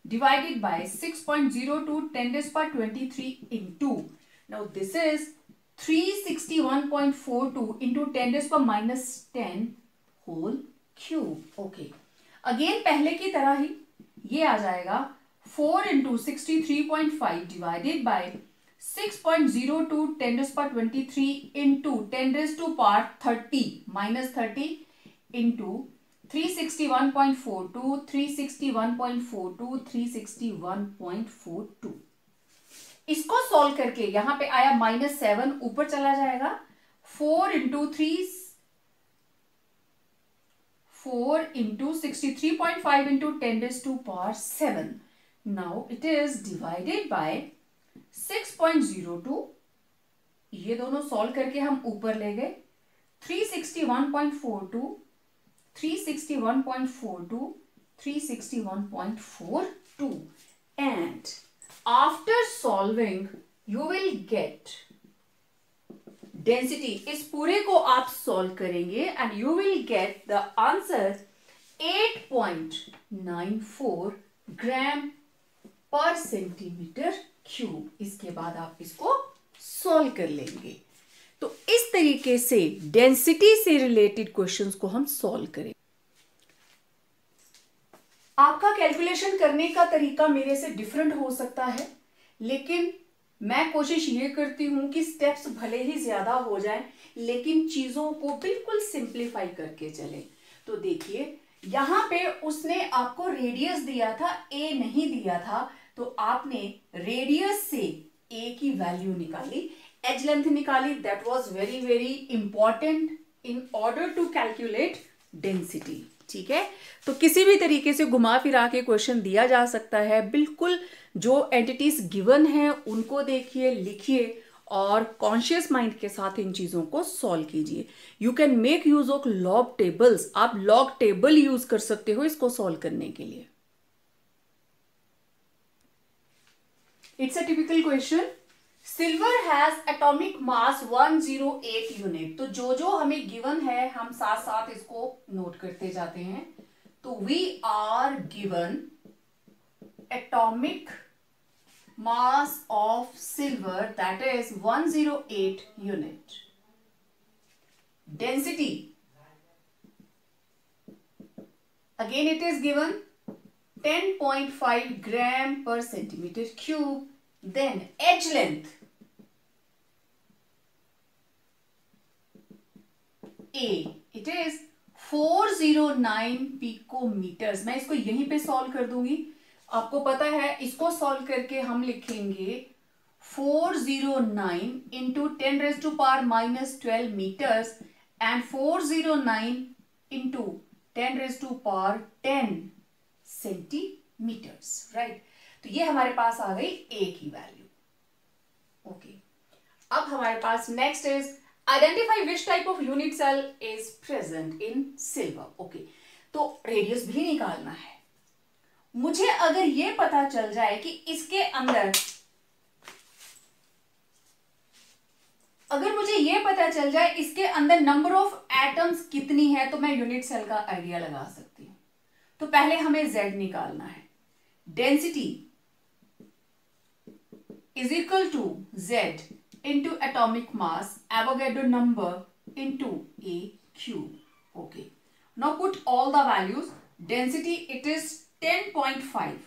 divided by 6.02 10⁻23 into, now this is 361.42 into 10⁻⁻10 whole cube. Okay. Again पहले की तरह ही ये आ जाएगा 4 into 63.5 divided by 6.02 10⁻23 into 10⁻30 into 361.42 361.42 361.42। इसको solve करके यहां पे आया -7, ऊपर चला जाएगा 4 into 63.5 into 10⁻⁷. Now it is divided by 6.02. ये दोनों सॉल्व करके हम ऊपर ले गए 361.42 361.42 361.42, and after solving you will get density. इस पूरे को आप सॉल्व करेंगे and you will get the answer 8.94 ग्राम पर सेंटीमीटर क्यूब। इसके बाद आप इसको सॉल्व कर लेंगे। तो इस तरीके से डेंसिटी से रिलेटेड क्वेश्चंस को हम सॉल्व करें। आपका कैलकुलेशन करने का तरीका मेरे से डिफरेंट हो सकता है, लेकिन मैं कोशिश ये करती हूं कि स्टेप्स भले ही ज्यादा हो जाएं, लेकिन चीजों को बिल्कुल सिंप्लीफाई करके चलें। तो देखिए यहां पे उसने आपको रेडियस दिया था, ए नहीं दिया था, तो आपने रेडियस से ए की वैल्यू निकाली, एज लेंथ निकाली, that was very very important in order to calculate density. ठीक है, तो किसी भी तरीके से घुमा फिरा के क्वेश्चन दिया जा सकता है। बिल्कुल जो एंटिटीज गिवन है उनको देखिए, लिखिए और कॉन्शियस माइंड के साथ इन चीजों को सॉल्व कीजिए। You can make use of log tables, आप लॉग टेबल यूज कर सकते हो इसको सॉल्व करने के लिए। It's a typical question. Silver has atomic mass 108 unit. तो जो हमें गिवन है हम साथ साथ इसको नोट करते जाते हैं। तो we are given atomic mass of silver, that is 108 unit. Density, again it is given 10.5 gram per centimeter cube. Then edge length A, it is 409 picometers. मैं इसको यहीं पे सॉल्व कर दूंगी। आपको पता है इसको सॉल्व करके हम लिखेंगे 409 into 10⁻⁻12 metres and 409 into 10⁻10 centimetres, right. तो ये हमारे पास आ गई ए की वैल्यू। ओके, अब हमारे पास next is identify which type of unit cell is present in silver. Okay, तो रेडियस भी निकालना है मुझे। अगर ये पता चल जाए कि इसके अंदर, अगर मुझे ये पता चल जाए इसके अंदर नंबर ऑफ एटम्स कितनी है, तो मैं यूनिट सेल का आइडिया लगा सकती हूं। तो पहले हमें Z निकालना है। Density is equal to Z into atomic mass, Avogadro number into A cube. Okay, now put all the values. Density it is 10.5,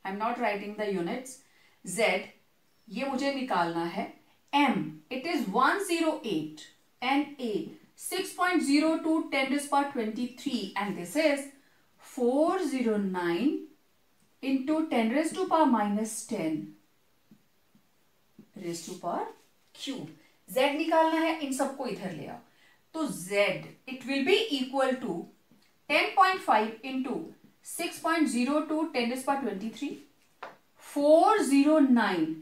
I am not writing the units. Z ये मुझे निकालना है। M it is 108 and A 6.02 10⁻23 and this is 409 into 10⁻⁻10 raise to power cube. Z निकालना है, इन सबको इधर ले आओ। तो Z it will be equal to 10.5 into 6.02 10⁻23 409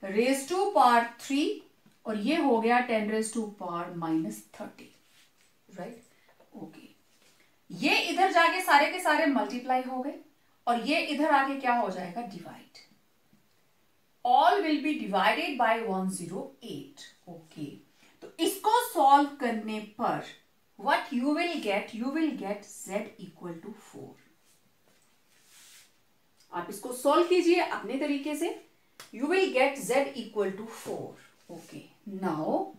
raise to power 3 और ये हो गया 10⁻⁻30, राइट। ओके, ये इधर जाके सारे के सारे मल्टीप्लाई हो गए और ये इधर आके क्या हो जाएगा, divide. All will be divided by 108। Okay, तो इसको सॉल्व करने पर what you will get Z equal to 4। आप इसको सॉल्व कीजिए अपने तरीके से। You will get Z equal to 4। Okay, now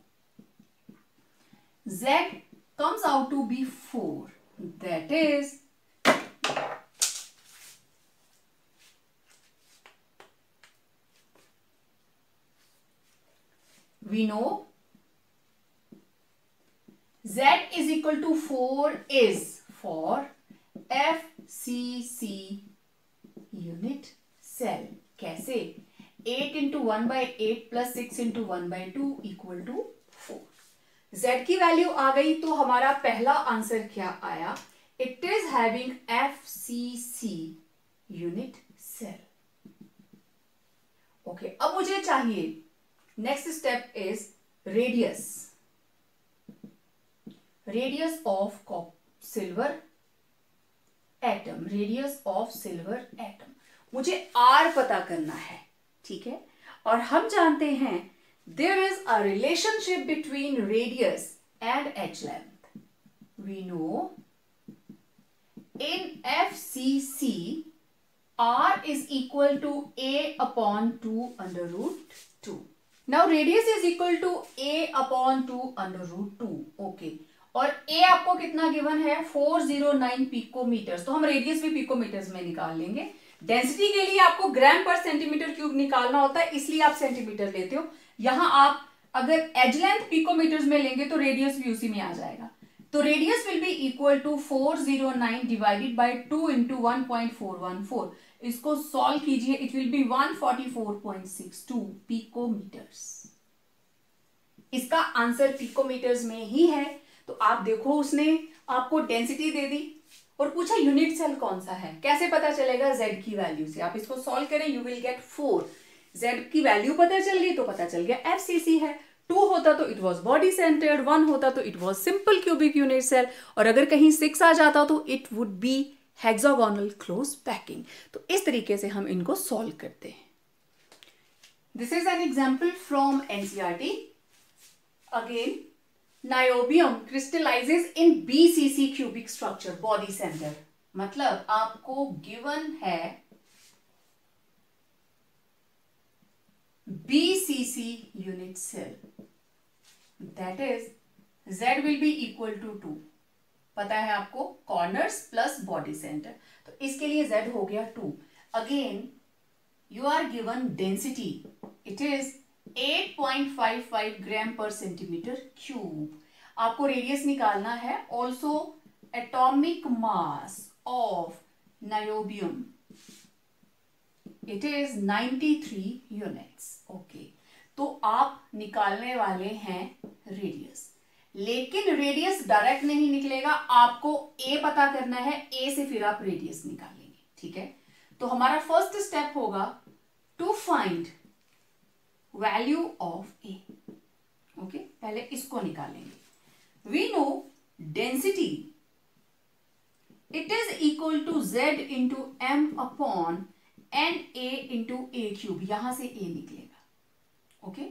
Z comes out to be 4. That is we know Z is equal to 4 is for FCC unit cell. कैसे? 8 into 1/8 plus 6 into 1/2 equal to 4. Z की value आ गई तो हमारा पहला answer क्या आया? It is having FCC unit cell. Okay, अब मुझे चाहिए next step is radius of silver atom. Radius of silver atom मुझे R पता करना है, ठीक है। और हम जानते हैं there is a relationship between radius and edge length. We know in FCC R is equal to A upon 2 under root 2. Now radius is equal to A upon 2 under root 2. Okay. और A आपको कितना given है? 409 picometres. तो हम radius भी picometres में निकाल लेंगे। डेंसिटी के लिए आपको ग्राम पर सेंटीमीटर क्यूब निकालना होता है, इसलिए आप सेंटीमीटर लेते हो। यहां आप अगर एज लेंथ पिकोमीटर्स में लेंगे तो रेडियस भी उसी में आ जाएगा। तो radius will be equal to 409 divided by 2 into 1.414। इसको सॉल्व कीजिए, इट विल बी 144.62 पिकोमीटर्स। इसका आंसर पिकोमीटर्स में ही है। तो आप देखो, उसने आपको डेंसिटी दे दी और पूछा यूनिट सेल कौन सा है, कैसे पता चलेगा? Z की वैल्यू से। आप इसको सॉल्व करें, यू विल गेट 4। Z की वैल्यू पता चल गई तो पता चल गया FCC है। 2 होता तो इट वॉज बॉडी सेंटर्ड, 1 होता तो it was simple cubic unit cell, और अगर कहीं 6 आ जाता तो it would be hexagonal close packing. तो इस तरीके से हम इनको सॉल्व करते हैं। This is an example from NCERT। Again, niobium crystallises in BCC cubic structure, body centre. मतलब आपको गिवन है BCC unit cell, that is Z will be equal to 2। पता है आपको, कॉर्नर्स प्लस बॉडी सेंटर, तो इसके लिए Z हो गया 2। Again you are given density, it is 8.55 gram पर सेंटीमीटर क्यूब। आपको रेडियस निकालना है। Also atomic mass of niobium, it is 93 units. Okay, तो आप निकालने वाले हैं रेडियस, लेकिन रेडियस डायरेक्ट नहीं निकलेगा, आपको A पता करना है, A से फिर आप रेडियस निकालेंगे। ठीक है, तो हमारा फर्स्ट स्टेप होगा to find value of A। Okay, पहले इसको निकालेंगे। We know density, it is equal to Z into M upon NA into A cube. यहां से A निकलेगा। Okay,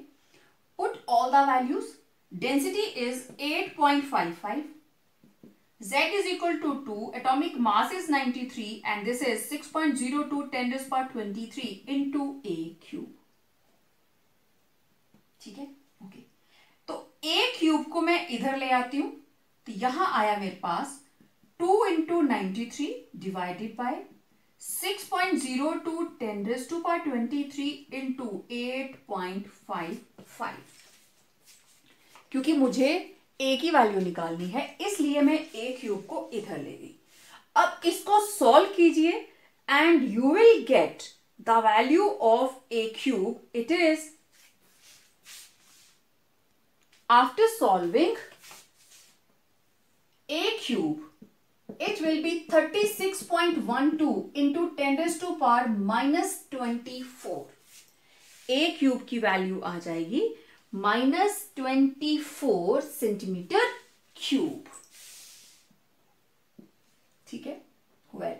put all the values. Density is 8.55, Z is equal to 2, atomic mass is 93, and this is 6.02 10 raised to power 23 into A cube। ठीक है, okay, तो A cube को मैं इधर ले आती हूं, तो यहां आया मेरे पास 2 into 93 divided by 6.02 10 raised to power 23 into 8.55। क्योंकि मुझे A की वैल्यू निकालनी है, इसलिए मैं A क्यूब को इधर ले गई। अब इसको सॉल्व कीजिए and you will get the value of A cube. It is, after solving A cube, it will be 36.12 into 10 raised to power minus 24। A cube की वैल्यू आ जाएगी -24 सेंटीमीटर क्यूब। ठीक है, वेल,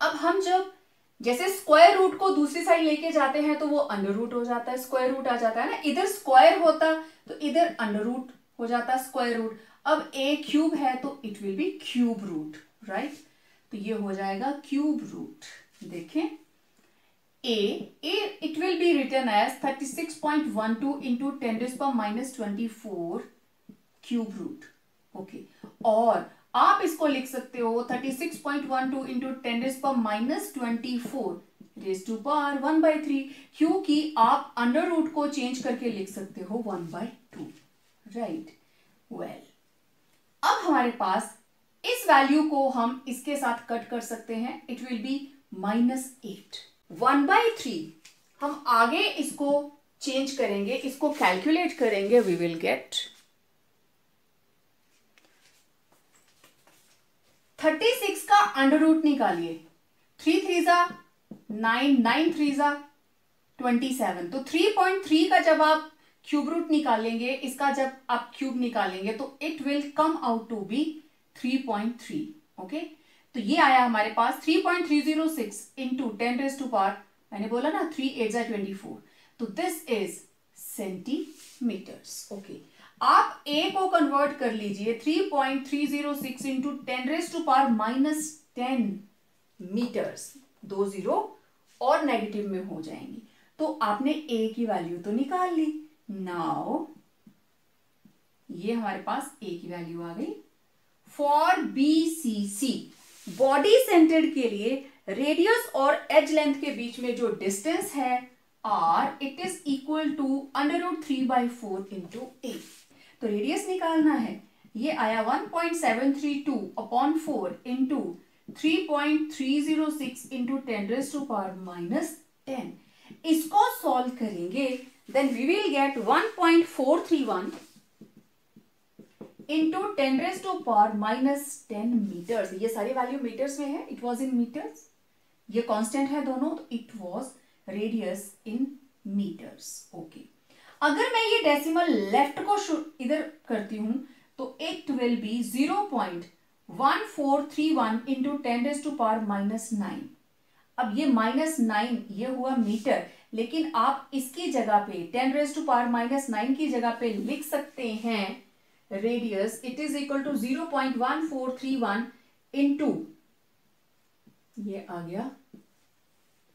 अब हम जब जैसे स्क्वायर रूट को दूसरी साइड लेके जाते हैं तो वो अंडर रूट हो जाता है, स्क्वायर रूट आ जाता है ना। इधर स्क्वायर होता तो इधर अंडर रूट हो जाता स्क्वायर रूट। अब A क्यूब है तो it will be cube root, right? तो ये हो जाएगा क्यूब रूट। देखें, A it will be written as 36.12 into 10 raised to power minus 24 cube root. Okay, और आप इसको लिख सकते हो 36.12 into 10 raised to power minus 24 raised to power 1/3, क्योंकि आप अंडर रूट को चेंज करके लिख सकते हो 1/2, राइट? वेल, अब हमारे पास इस वैल्यू को हम इसके साथ कट कर सकते हैं, इट विल बी -8। 1/3 हम आगे इसको चेंज करेंगे, इसको कैलकुलेट करेंगे, वी विल गेट 36 का अंडर रूट निकालिए। 3 3 जा 9, 9 3 जा 27। तो 3.3 का जब आप क्यूब रूट निकालेंगे, इसका जब आप क्यूब निकालेंगे तो it will come out to be 3.3। Okay, तो ये आया हमारे पास 3.306 इंटू 10 raised to power, मैंने बोला ना 3 8 जा 24, तो दिस इज सेंटीमीटर्स। ओके, आप A को कन्वर्ट कर लीजिए 3.306 into 10 raised to power -10 metres. 2 0 और नेगेटिव में हो जाएंगी, तो आपने A की वैल्यू तो निकाल ली। नाउ ये हमारे पास A की वैल्यू आ गई। फॉर BCC, बॉडी सेंटर्ड के लिए रेडियस और एज लेंथ के बीच में जो डिस्टेंस है R, it is equal to √3/4 into A। तो रेडियस निकालना है, ये आया 1.732 upon 4 into 3.306 into 10 raised to power -10। इसको सॉल्व करेंगे, then we will get 1.431 into 10⁻⁻10 metres. ये सारी वैल्यू मीटर्स में है, इट वॉज इन मीटर्स, ये कांस्टेंट है दोनों, तो it was radius in metres. Okay, अगर मैं ये डेसिमल लेफ्ट को इधर करती हूं तो इट विल बी 0.1431 इंटू 10⁻⁻9। अब ये -9 ये हुआ मीटर, लेकिन आप इसकी जगह पे 10⁻⁻9 की जगह पे लिख सकते हैं radius, it is equal to 0.1431 into, ये आ गया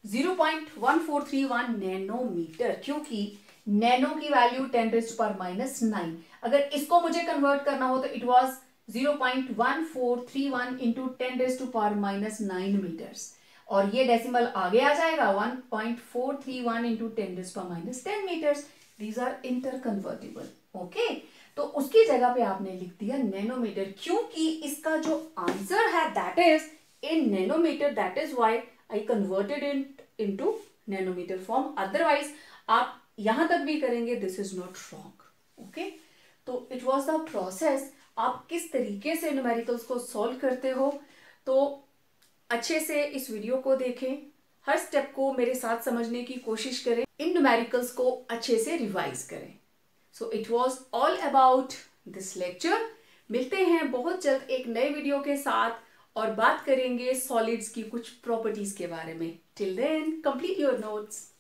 0.1431 नैनोमीटर, क्योंकि नैनो की वैल्यू 10⁻⁻9। अगर इसको मुझे कन्वर्ट करना हो तो इट वाज 0.1431 इंटू 10⁻⁻9 मीटर्स, और ये डेसिमल आगे आ जाएगा 1.431 into 10⁻⁻10 metres. These are interconvertible. Okay, तो उसकी जगह पे आपने लिख दिया नैनोमीटर, क्योंकि इसका जो आंसर है that is in nanometer, that is why I converted it into nanometer form. Otherwise आप यहां तक भी करेंगे this is not wrong. Okay, तो it was the process. आप किस तरीके से न्यूमेरिकल्स को सॉल्व करते हो, तो अच्छे से इस वीडियो को देखें, हर स्टेप को मेरे साथ समझने की कोशिश करें, इन न्यूमेरिकल्स को अच्छे से रिवाइज करें। So it was all about this lecture. मिलते हैं बहुत जल्द एक नए वीडियो के साथ और बात करेंगे सॉलिड्स की कुछ प्रॉपर्टीज के बारे में। Till then complete your notes.